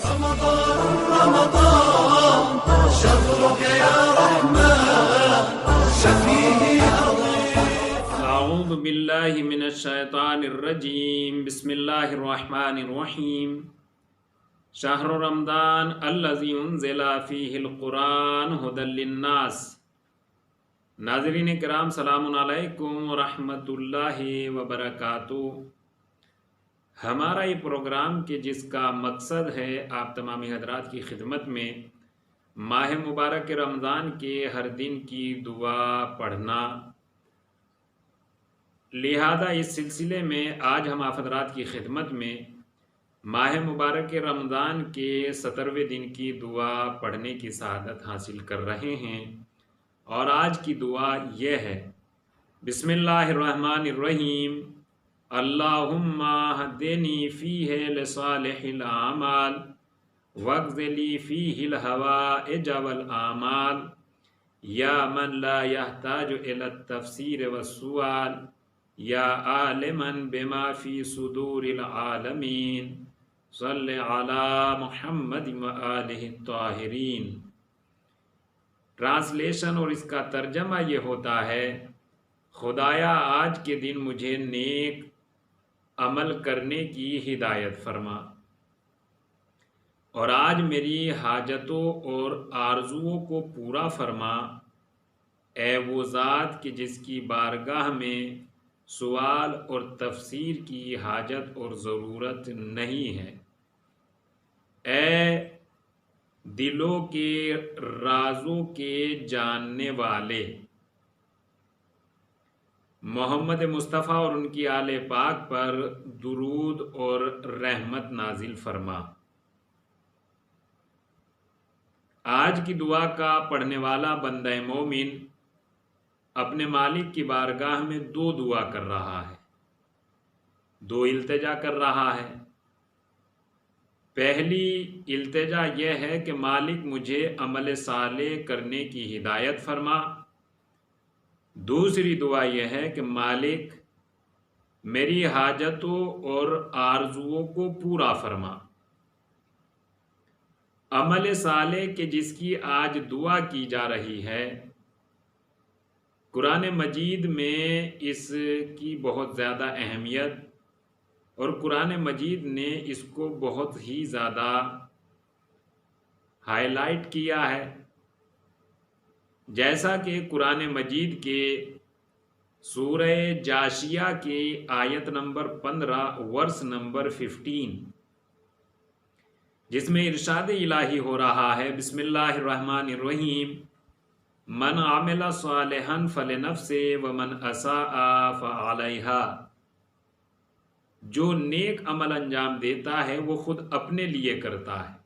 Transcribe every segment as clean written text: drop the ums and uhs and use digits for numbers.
رمضان رمضان شهرك يا رحمن شفيه اعوذ باللہ من الشیطان الرجیم بسم اللہ الرحمن الرحیم شہر رمضان الذی انزل فیہ القرآن ھدی للناس۔ ناظرین کرام سلام علیکم ورحمۃ اللہ وبرکاتہ۔ ہمارا یہ پروگرام کہ جس کا مقصد ہے آپ تمامی حضرات کی خدمت میں ماہ مبارک رمضان کے ہر دن کی دعا پڑھنا، لہذا اس سلسلے میں آج ہم آپ حضرات کی خدمت میں ماہ مبارک رمضان کے 17ویں دن کی دعا پڑھنے کی سعادت حاصل کر رہے ہیں، اور آج کی دعا یہ ہے: بسم اللہ الرحمن الرحیم، اللہم اہدنی فیہ لصالح الاعمال واقض لی فیہ الحوائج والآمال یا من لا یحتاج الی التفسیر والسؤال یا عالما بما فی صدور العالمین صلی علی محمد وآلہ الطاہرین۔ ٹرانسلیشن اور اس کا ترجمہ یہ ہوتا ہے: خدایا آج کے دن مجھے نیک عمل کرنے کی ہدایت فرما، اور آج میری حاجتوں اور آرزوؤں کو پورا فرما، اے وہ ذات کہ جس کی بارگاہ میں سوال اور تفسیر کی حاجت اور ضرورت نہیں ہے۔ اے دلوں کے رازوں کے جاننے والے، محمد مصطفیٰ اور ان کی آل پاک پر درود اور رحمت نازل فرما۔ آج کی دعا کا پڑھنے والا بندہ مومن اپنے مالک کی بارگاہ میں دو دعا کر رہا ہے، دو التجا کر رہا ہے۔ پہلی التجا یہ ہے کہ مالک مجھے عمل صالح کرنے کی ہدایت فرما۔ دوسری دعا یہ ہے کہ مالک میری حاجتوں اور آرزوؤں کو پورا فرما۔ عمل صالح کے جس کی آج دعا کی جا رہی ہے، قرآن مجید میں اس کی بہت زیادہ اہمیت، اور قرآن مجید نے اس کو بہت ہی زیادہ ہائی لائٹ کیا ہے، جیسا کہ قرآن مجید کے سورہ جاشیہ کی آیت نمبر 15 ورس نمبر 15، جس میں ارشاد الہی ہو رہا ہے: بسم اللہ الرحمن الرحیم، من عمل صالحا فلنفسہ ومن اساء فعلیہا۔ جو نیک عمل انجام دیتا ہے وہ خود اپنے لیے کرتا ہے،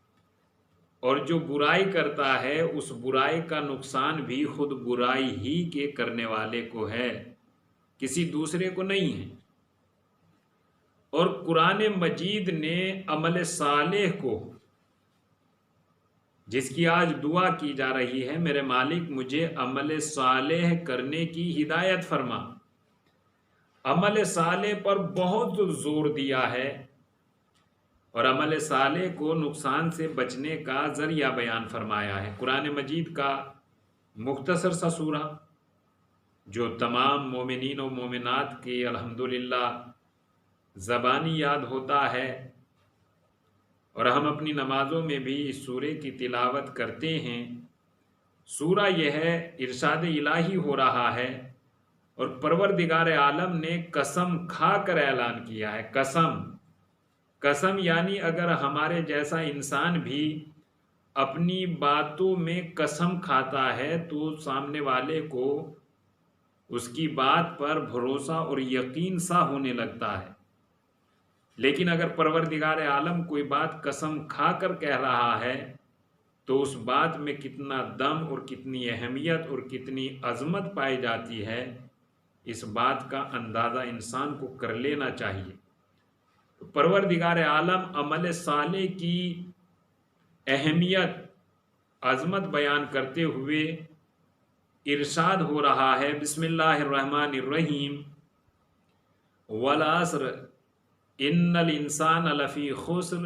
اور جو برائی کرتا ہے اس برائی کا نقصان بھی خود برائی ہی کے کرنے والے کو ہے، کسی دوسرے کو نہیں ہے۔ اور قرآن مجید نے عمل صالح کو، جس کی آج دعا کی جا رہی ہے، میرے مالک مجھے عمل صالح کرنے کی ہدایت فرما، عمل صالح پر بہت زور دیا ہے، اور عمل صالح کو نقصان سے بچنے کا ذریعہ بیان فرمایا ہے۔ قرآن مجید کا مختصر سا سورہ جو تمام مومنین و مومنات کی الحمدللہ زبانی یاد ہوتا ہے، اور ہم اپنی نمازوں میں بھی اس سورے کی تلاوت کرتے ہیں۔ سورہ یہ ہے، ارشاد الہی ہو رہا ہے، اور پروردگار عالم نے قسم کھا کر اعلان کیا ہے۔ قسم یعنی اگر ہمارے جیسا انسان بھی اپنی باتوں میں قسم کھاتا ہے تو سامنے والے کو اس کی بات پر بھروسہ اور یقین سا ہونے لگتا ہے، لیکن اگر پروردگار عالم کوئی بات قسم کھا کر کہہ رہا ہے تو اس بات میں کتنا دم اور کتنی اہمیت اور کتنی عظمت پائی جاتی ہے، اس بات کا اندازہ انسان کو کر لینا چاہیے۔ تو پروردگار عالم عمل صالح کی اہمیت، عظمت بیان کرتے ہوئے ارشاد ہو رہا ہے: بسم اللہ الرحمن الرحیم، والعصر ان الانسان لفی خسر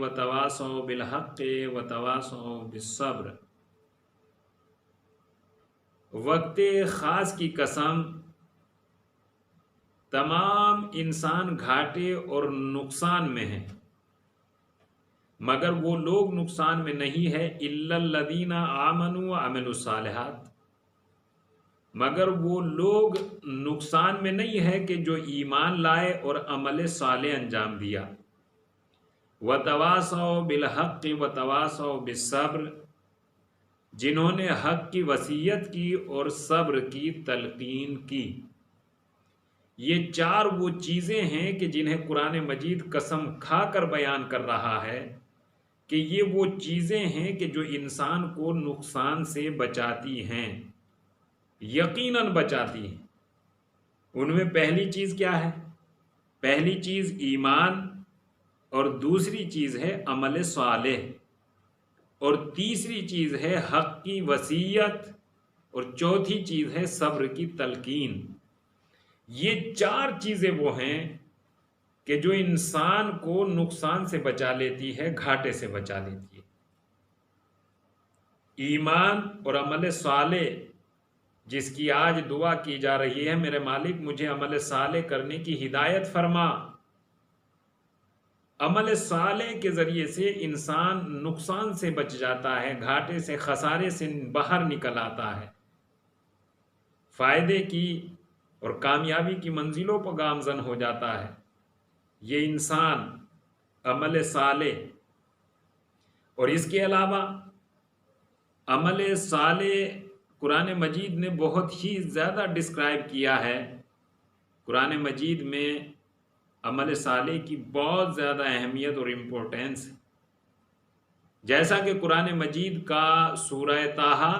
وتواصوا بالحق وتواصوا بالصبر۔ وقت خاص کی قسم، تمام انسان گھاٹے اور نقصان میں ہیں، مگر وہ لوگ نقصان میں نہیں ہے۔ الا الذین آمنوا وعملوا الصالحات، مگر وہ لوگ نقصان میں نہیں ہے کہ جو ایمان لائے اور عمل صالح انجام دیا۔ وتواصوا بالحق وتواصوا بالصبر، جنہوں نے حق کی وصیت کی اور صبر کی تلقین کی۔ یہ چار وہ چیزیں ہیں کہ جنہیں قرآن مجید قسم کھا کر بیان کر رہا ہے کہ یہ وہ چیزیں ہیں کہ جو انسان کو نقصان سے بچاتی ہیں، یقیناً بچاتی ہیں۔ ان میں پہلی چیز کیا ہے؟ پہلی چیز ایمان، اور دوسری چیز ہے عمل صالح، اور تیسری چیز ہے حق کی وصیت، اور چوتھی چیز ہے صبر کی تلقین۔ یہ چار چیزیں وہ ہیں کہ جو انسان کو نقصان سے بچا لیتی ہے، گھاٹے سے بچا لیتی ہے۔ ایمان اور عمل صالح، جس کی آج دعا کی جا رہی ہے، میرے مالک مجھے عمل صالح کرنے کی ہدایت فرما۔ عمل صالح کے ذریعے سے انسان نقصان سے بچ جاتا ہے، گھاٹے سے، خسارے سے باہر نکل آتا ہے، فائدے کی اور کامیابی کی منزلوں پر گامزن ہو جاتا ہے۔ یہ انسان عمل صالح، اور اس کے علاوہ عمل صالح قرآن مجید نے بہت ہی زیادہ ڈسکرائب کیا ہے۔ قرآن مجید میں عمل صالح کی بہت زیادہ اہمیت اور امپورٹینس ہے، جیسا کہ قرآن مجید کا سورہ طٰہٰ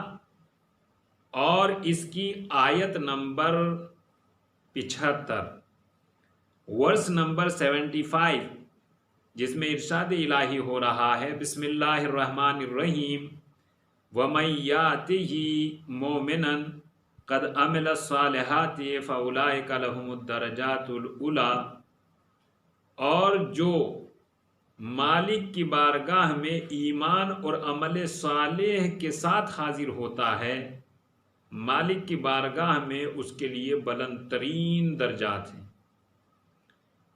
اور اس کی آیت نمبر 75 ورس نمبر 75، جس میں ارشاد الہی ہو رہا ہے، بسم اللہ الرحمن الرحیم، وَمَن يَأْتِهِ مُؤْمِنًا قَدْ عَمِلَ الصَّالِحَاتِ فَأُولَٰئِكَ لَهُمُ الدَّرَجَاتُ الْعُلَىٰ، اور جو مالک کی بارگاہ میں ایمان اور عمل صالح کے ساتھ حاضر ہوتا ہے، مالک کی بارگاہ میں اس کے لیے بلند ترین درجات ہیں۔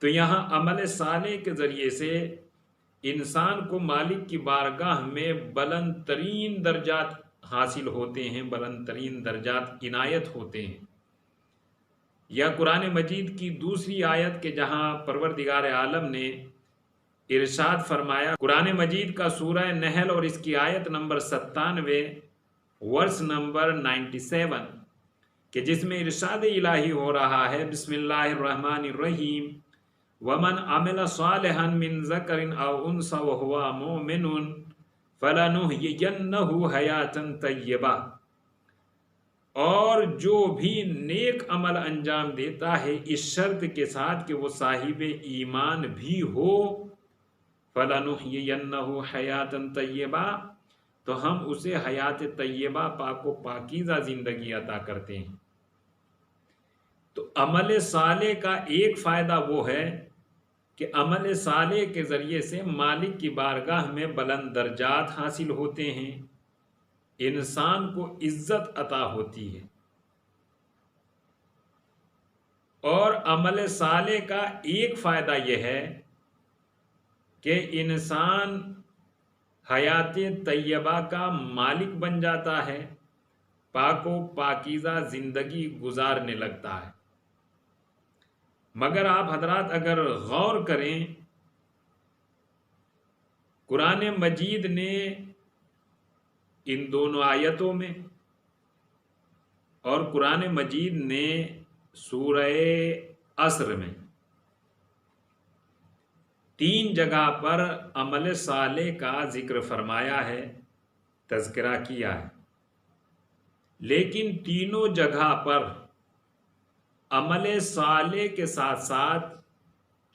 تو یہاں عمل صالح کے ذریعے سے انسان کو مالک کی بارگاہ میں بلند ترین درجات حاصل ہوتے ہیں، بلند ترین درجات عنایت ہوتے ہیں۔ یا قرآن مجید کی دوسری آیت کے جہاں پروردگار عالم نے ارشاد فرمایا، قرآن مجید کا سورہ نحل اور اس کی آیت نمبر 97 ورس نمبر 97، کہ جس میں ارشاد الہی ہو رہا ہے، بسم اللہ الرحمن الرحیم، وَمَنْ عَمِلَ صَالِحًا مِّن ذَكَرٍ أَوْ أُنثَىٰ وَهُوَ مُؤْمِنٌ فَلَنُحْيِيَنَّهُ حَيَاةً طَيِّبَةً، اور جو بھی نیک عمل انجام دیتا ہے اس شرط کے ساتھ کہ وہ صاحب ایمان بھی ہو، فَلَنُحْيِيَنَّهُ حَيَاةً طَيِّبَةً، تو ہم اسے حیات طیبہ، پاک و پاکیزہ زندگی عطا کرتے ہیں۔ تو عمل صالح کا ایک فائدہ وہ ہے کہ عمل صالح کے ذریعے سے مالک کی بارگاہ میں بلند درجات حاصل ہوتے ہیں، انسان کو عزت عطا ہوتی ہے۔ اور عمل صالح کا ایک فائدہ یہ ہے کہ انسان حیات طیبہ کا مالک بن جاتا ہے، پاک و پاکیزہ زندگی گزارنے لگتا ہے۔ مگر آپ حضرات اگر غور کریں، قرآن مجید نے ان دونوں آیتوں میں اور قرآن مجید نے سورہ عصر میں 3 جگہ پر عمل صالح کا ذکر فرمایا ہے، تذکرہ کیا ہے، لیکن تینوں جگہ پر عمل صالح کے ساتھ ساتھ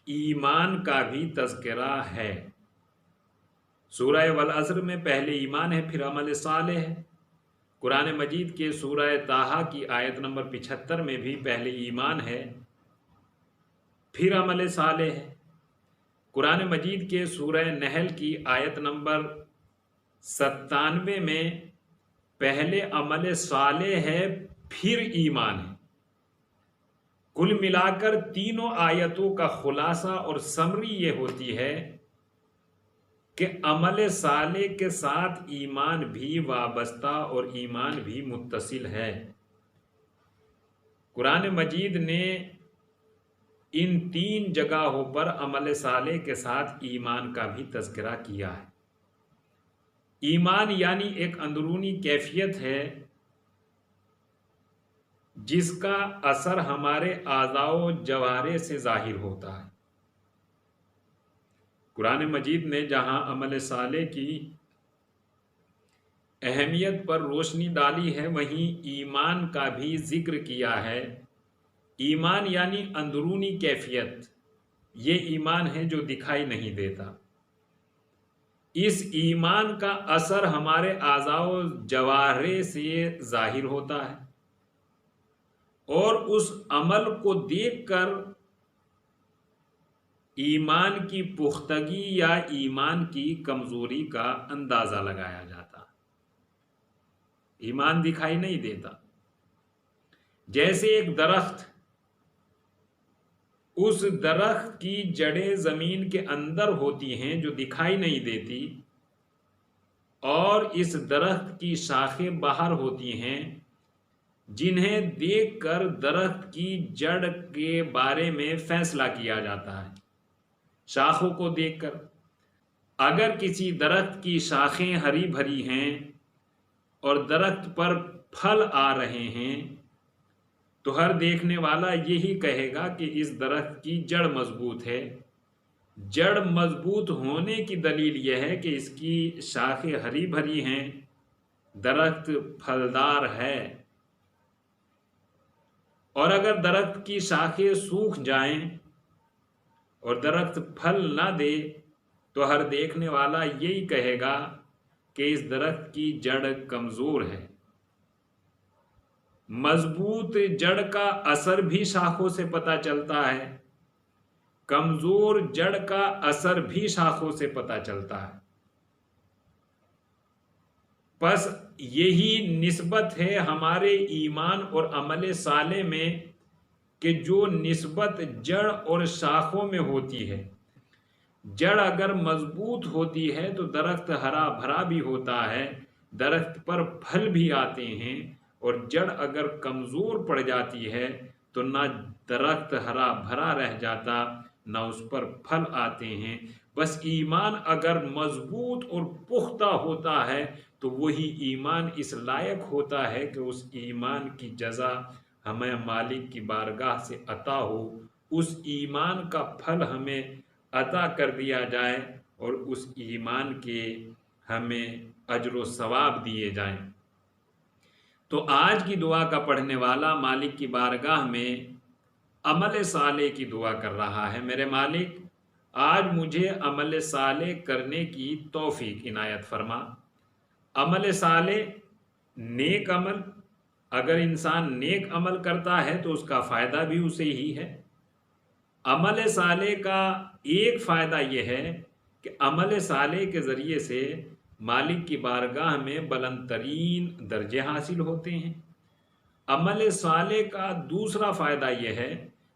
ایمان کا بھی تذکرہ ہے۔ سورہ والعصر میں پہلے ایمان ہے، پھر عمل صالح ہے۔ قرآن مجید کے سورہ طٰہٰ کی آیت نمبر 75 میں بھی پہلے ایمان ہے، پھر عمل صالح ہے۔ قرآن مجید کے سورہ نحل کی آیت نمبر 97 میں پہلے عمل صالح ہے، پھر ایمان ہے۔ کل ملا کر تینوں آیتوں کا خلاصہ اور سمری یہ ہوتی ہے کہ عمل صالح کے ساتھ ایمان بھی وابستہ اور ایمان بھی متصل ہے۔ قرآن مجید نے ان 3 جگہوں پر عمل صالح کے ساتھ ایمان کا بھی تذکرہ کیا ہے۔ ایمان یعنی ایک اندرونی کیفیت ہے جس کا اثر ہمارے اعضاء و جوارح سے ظاہر ہوتا ہے۔ قرآن مجید نے جہاں عمل صالح کی اہمیت پر روشنی ڈالی ہے، وہیں ایمان کا بھی ذکر کیا ہے۔ ایمان یعنی اندرونی کیفیت، یہ ایمان ہے جو دکھائی نہیں دیتا۔ اس ایمان کا اثر ہمارے اعضاء و جوارح سے ظاہر ہوتا ہے، اور اس عمل کو دیکھ کر ایمان کی پختگی یا ایمان کی کمزوری کا اندازہ لگایا جاتا ہے۔ ایمان دکھائی نہیں دیتا۔ جیسے ایک درخت، اس درخت کی جڑیں زمین کے اندر ہوتی ہیں جو دکھائی نہیں دیتی، اور اس درخت کی شاخیں باہر ہوتی ہیں جنہیں دیکھ کر درخت کی جڑ کے بارے میں فیصلہ کیا جاتا ہے۔ شاخوں کو دیکھ کر اگر کسی درخت کی شاخیں ہری بھری ہیں اور درخت پر پھل آ رہے ہیں تو ہر دیکھنے والا یہی کہے گا کہ اس درخت کی جڑ مضبوط ہے۔ جڑ مضبوط ہونے کی دلیل یہ ہے کہ اس کی شاخیں ہری بھری ہیں، درخت پھلدار ہے۔ اور اگر درخت کی شاخیں سوکھ جائیں اور درخت پھل نہ دے تو ہر دیکھنے والا یہی کہے گا کہ اس درخت کی جڑ کمزور ہے۔ مضبوط جڑ کا اثر بھی شاخوں سے پتہ چلتا ہے، کمزور جڑ کا اثر بھی شاخوں سے پتہ چلتا ہے۔ پس یہی نسبت ہے ہمارے ایمان اور عمل صالح میں کہ جو نسبت جڑ اور شاخوں میں ہوتی ہے۔ جڑ اگر مضبوط ہوتی ہے تو درخت ہرا بھرا بھی ہوتا ہے، درخت پر پھل بھی آتے ہیں، اور جڑ اگر کمزور پڑ جاتی ہے تو نہ درخت ہرا بھرا رہ جاتا، نہ اس پر پھل آتے ہیں۔ بس ایمان اگر مضبوط اور پختہ ہوتا ہے تو وہی ایمان اس لائق ہوتا ہے کہ اس ایمان کی جزا ہمیں مالک کی بارگاہ سے عطا ہو، اس ایمان کا پھل ہمیں عطا کر دیا جائے اور اس ایمان کے ہمیں اجر و ثواب دیے جائیں۔ تو آج کی دعا کا پڑھنے والا مالک کی بارگاہ میں عمل صالح کی دعا کر رہا ہے۔ میرے مالک، آج مجھے عمل صالح کرنے کی توفیق عنایت فرما۔ عمل صالح، نیک عمل، اگر انسان نیک عمل کرتا ہے تو اس کا فائدہ بھی اسے ہی ہے۔ عمل صالح کا ایک فائدہ یہ ہے کہ عمل صالح کے ذریعے سے مالک کی بارگاہ میں بلند ترین درجے حاصل ہوتے ہیں۔ عمل صالح کا دوسرا فائدہ یہ ہے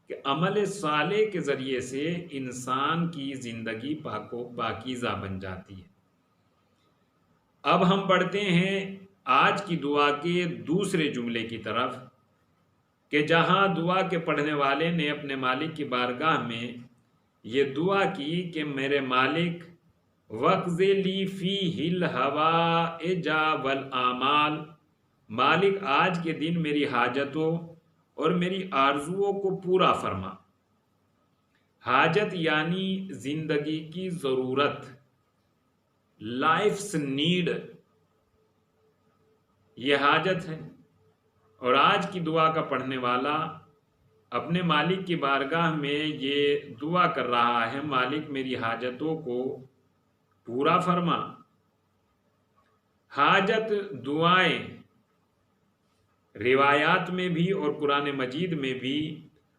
کہ عمل صالح کے ذریعے سے انسان کی زندگی پاک و پاکیزہ بن جاتی ہے۔ اب ہم بڑھتے ہیں آج کی دعا کے دوسرے جملے کی طرف کہ جہاں دعا کے پڑھنے والے نے اپنے مالک کی بارگاہ میں یہ دعا کی کہ میرے مالک وقض لی فیہ الحوائج والآمال، مالک آج کے دن میری حاجتوں اور میری آرزوؤں کو پورا فرما۔ حاجت یعنی زندگی کی ضرورت، لائفس نیڈ، یہ حاجت ہے۔ اور آج کی دعا کا پڑھنے والا اپنے مالک کی بارگاہ میں یہ دعا کر رہا ہے، مالک میری حاجتوں کو پورا فرما۔ حاجت دعائیں روایات میں بھی اور قرآن مجید میں بھی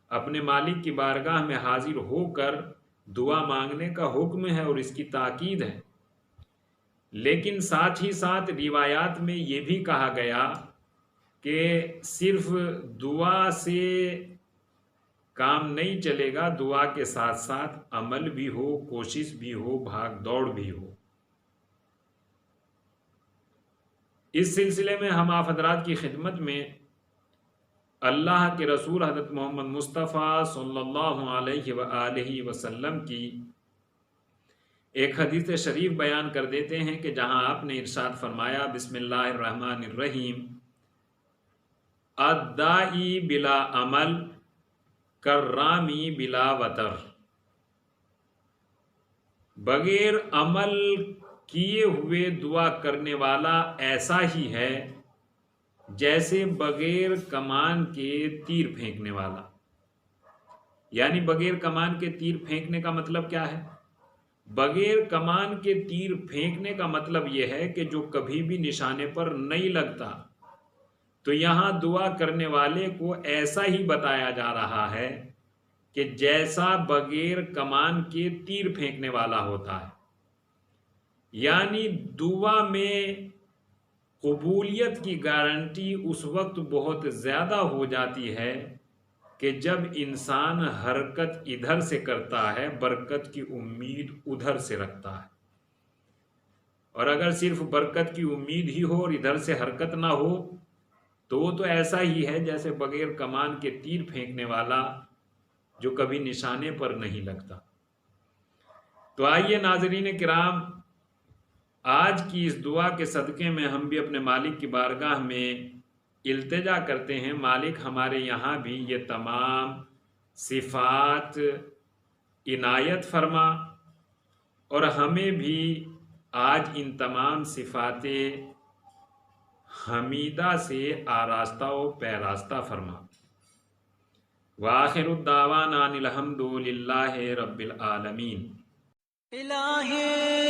اپنے مالک کی بارگاہ میں حاضر ہو کر دعا مانگنے کا حکم ہے اور اس کی تاکید ہے، لیکن ساتھ ہی ساتھ روایات میں یہ بھی کہا گیا کہ صرف دعا سے کام نہیں چلے گا، دعا کے ساتھ ساتھ عمل بھی ہو، کوشش بھی ہو، بھاگ دوڑ بھی ہو۔ اس سلسلے میں ہم آپ حضرات کی خدمت میں اللہ کے رسول حضرت محمد مصطفیٰ صلی اللہ علیہ وآلہ وسلم کی ایک حدیث شریف بیان کر دیتے ہیں کہ جہاں آپ نے ارشاد فرمایا، بسم اللہ الرحمن الرحیم، الدائی بلا عمل کرامی بلا وتر، بغیر عمل کیے ہوئے دعا کرنے والا ایسا ہی ہے جیسے بغیر کمان کے تیر پھینکنے والا۔ یعنی بغیر کمان کے تیر پھینکنے کا مطلب کیا ہے؟ بغیر کمان کے تیر پھینکنے کا مطلب یہ ہے کہ جو کبھی بھی نشانے پر نہیں لگتا، تو یہاں دعا کرنے والے کو ایسا ہی بتایا جا رہا ہے کہ جیسا بغیر کمان کے تیر پھینکنے والا ہوتا ہے۔ یعنی دعا میں قبولیت کی گارنٹی اس وقت بہت زیادہ ہو جاتی ہے کہ جب انسان حرکت ادھر سے کرتا ہے، برکت کی امید ادھر سے رکھتا ہے۔ اور اگر صرف برکت کی امید ہی ہو اور ادھر سے حرکت نہ ہو تو وہ تو ایسا ہی ہے جیسے بغیر کمان کے تیر پھینکنے والا جو کبھی نشانے پر نہیں لگتا۔ تو آئیے ناظرین کرام، آج کی اس دعا کے صدقے میں ہم بھی اپنے مالک کی بارگاہ میں التجا کرتے ہیں، مالک ہمارے یہاں بھی یہ تمام صفات عنایت فرما اور ہمیں بھی آج ان تمام صفات حمیدہ سے آراستہ و پیراستہ فرما۔ وآخر الدعوانا ان الحمد للہ رب العالمین۔ الہی